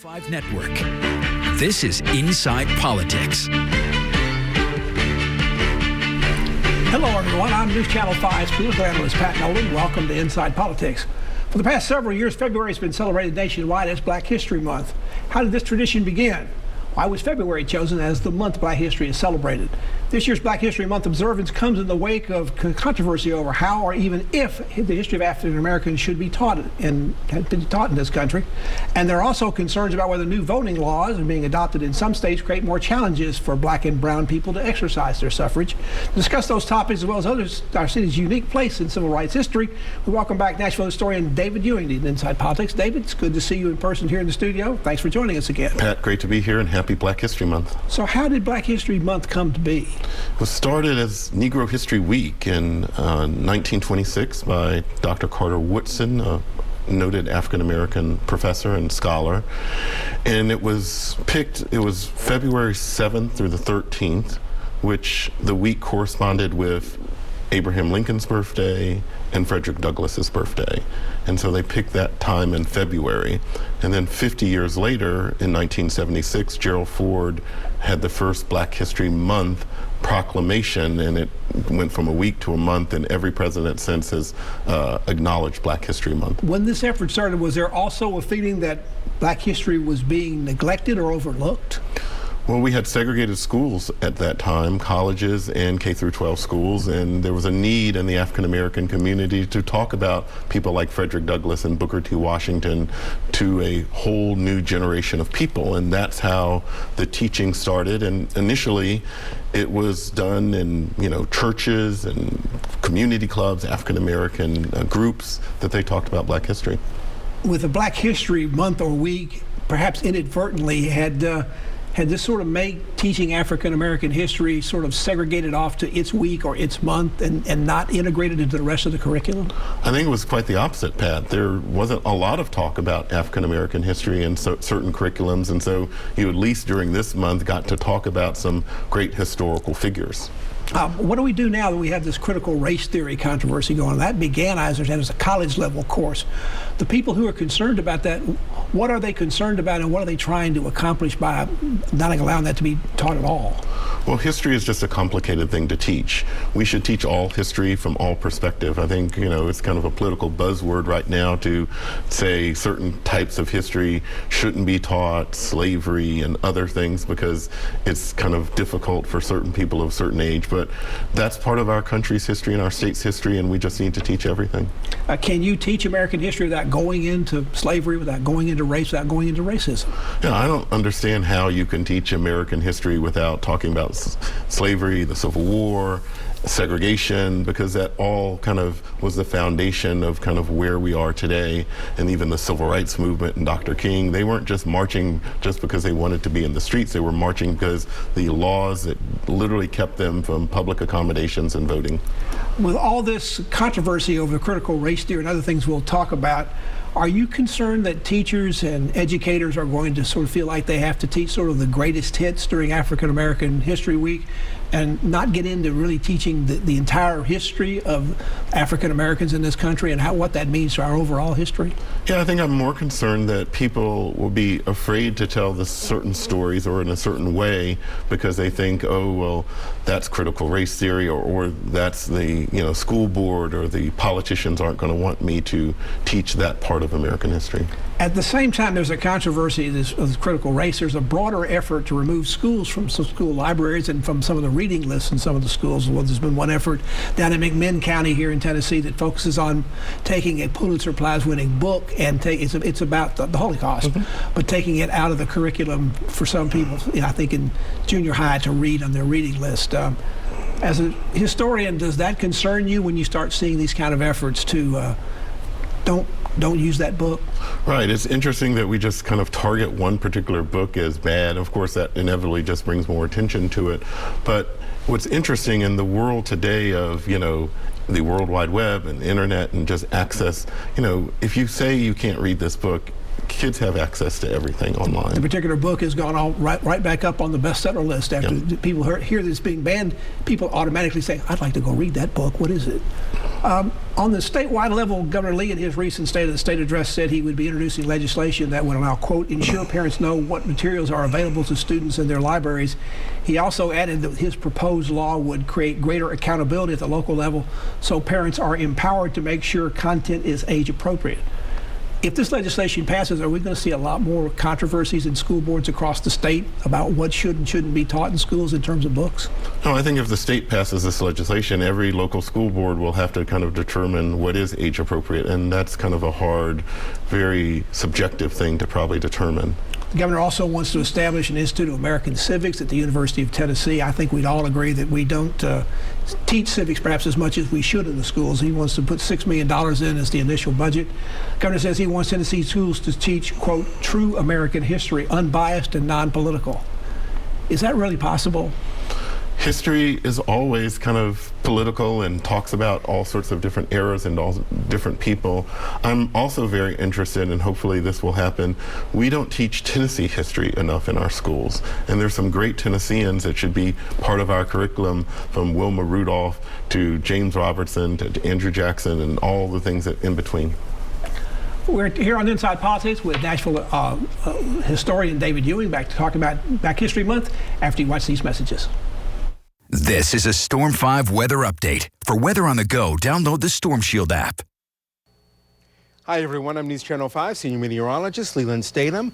5 Network. This is Inside Politics. Hello, everyone. I'm News Channel 5's political analyst Pat Nolan. Welcome to Inside Politics. For the past several years, February has been celebrated nationwide as Black History Month. How did this tradition begin? Why was February chosen as the month Black history is celebrated? This year's Black History Month observance comes in the wake of controversy over how or even if the history of African Americans should be taught and had been taught in this country. And there are also concerns about whether new voting laws are being adopted in some states create more challenges for Black and brown people to exercise their suffrage. To discuss those topics as well as others, our city's unique place in civil rights history, we welcome back Nashville historian David Ewing to Inside Politics. David, it's good to see you in person here in the studio. Thanks for joining us again. Pat, great to be here and happy Black History Month. So how did Black History Month come to be? It was started as Negro History Week in 1926 by Dr. Carter Woodson, a noted African-American professor and scholar. And it was February 7th through the 13th, which the week corresponded with Abraham Lincoln's birthday and Frederick Douglass's birthday. And so they picked that time in February. And then 50 years later, in 1976, Gerald Ford had the first Black History Month proclamation, and it went from a week to a month, and every president since has acknowledged Black History Month. When this effort started, was there also a feeling that Black history was being neglected or overlooked? Well, we had segregated schools at that time, colleges and K through 12 schools, and there was a need in the African American community to talk about people like Frederick Douglass and Booker T. Washington to a whole new generation of people, and that's how the teaching started. And initially, it was done in churches and community clubs, African American groups that they talked about Black history. With the Black History Month or week, perhaps inadvertently had this sort of made teaching African American history sort of segregated off to its week or its month and not integrated into the rest of the curriculum? I think it was quite the opposite, Pat. There wasn't a lot of talk about African American history in certain curriculums, and so you at least during this month got to talk about some great historical figures. What do we do now that we have this critical race theory controversy going on? That began, I understand, as a college level course. The people who are concerned about that, what are they concerned about and what are they trying to accomplish by not allowing that to be taught at all? Well, history is just a complicated thing to teach. We should teach all history from all perspective. I think, it's kind of a political buzzword right now to say certain types of history shouldn't be taught, slavery and other things, because it's kind of difficult for certain people of a certain age. But that's part of our country's history and our state's history, and we just need to teach everything. Can you teach American history without going into slavery, without going into race, without going into racism? Yeah, I don't understand how you can teach American history without talking about slavery, the Civil War, segregation, because that all kind of was the foundation of kind of where we are today. And even the Civil Rights Movement and Dr. King, they weren't just marching just because they wanted to be in the streets. They were marching because the laws that literally kept them from public accommodations and voting. With all this controversy over critical race theory and other things we'll talk about, are you concerned that teachers and educators are going to sort of feel like they have to teach sort of the greatest hits during African American History Week and not get into really teaching the entire history of African Americans in this country and what that means to our overall history? Yeah, I think I'm more concerned that people will be afraid to tell the certain stories or in a certain way because they think, oh, well, that's critical race theory or that's the school board or the politicians aren't going to want me to teach that part of American history. At the same time, there's a controversy of this critical race. There's a broader effort to remove schools from some school libraries and from some of the reading lists in some of the schools. Well, there's been one effort down in McMinn County here in Tennessee that focuses on taking a Pulitzer Prize winning book and it's about the Holocaust, but taking it out of the curriculum for some people, I think in junior high, to read on their reading list. As a historian, does that concern you when you start seeing these kind of efforts to don't use that book? Right. It's interesting that we just kind of target one particular book as bad. Of course, that inevitably just brings more attention to it. But what's interesting in the world today of, the World Wide Web and the internet and just access, if you say you can't read this book, kids have access to everything online. The particular book has gone all right back up on the bestseller list. After people hear this being banned, people automatically say, I'd like to go read that book. What is it? On the statewide level, Governor Lee in his recent State of the State address said he would be introducing legislation that would allow, quote, ensure parents know what materials are available to students in their libraries. He also added that his proposed law would create greater accountability at the local level so parents are empowered to make sure content is age appropriate. If this legislation passes, are we going to see a lot more controversies in school boards across the state about what should and shouldn't be taught in schools in terms of books? No, I think if the state passes this legislation, every local school board will have to kind of determine what is age appropriate, and that's kind of a hard, very subjective thing to probably determine. The governor also wants to establish an Institute of American Civics at the University of Tennessee. I think we'd all agree that we don't teach civics perhaps as much as we should in the schools. He wants to put $6 million in as the initial budget. The governor says he wants Tennessee schools to teach, quote, true American history, unbiased and non-political. Is that really possible? History is always kind of political and talks about all sorts of different eras and all different people. I'm also very interested, and hopefully this will happen, we don't teach Tennessee history enough in our schools. And there's some great Tennesseans that should be part of our curriculum, from Wilma Rudolph to James Robertson to Andrew Jackson and all the things that in between. We're here on Inside Politics with Nashville historian David Ewing, back to talk about Black History Month after you watch these messages. This is a Storm 5 weather update. For weather on the go, download the Storm Shield app. Hi, everyone. I'm News Channel 5 senior meteorologist Leland Statham.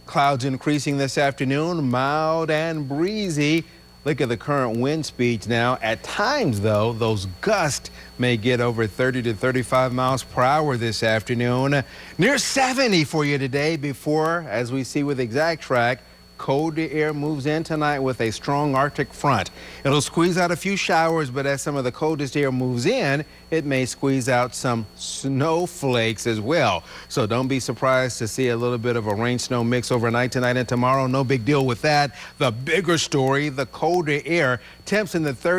Clouds increasing this afternoon, mild and breezy. Look at the current wind speeds now. At times, though, those gusts may get over 30 to 35 miles per hour this afternoon. Near 70 for you today before, as we see with Exact Track, colder air moves in tonight with a strong Arctic front. It'll squeeze out a few showers, but as some of the coldest air moves in, it may squeeze out some snowflakes as well. So don't be surprised to see a little bit of a rain-snow mix overnight tonight and tomorrow. No big deal with that. The bigger story, the colder air, temps in the 30s.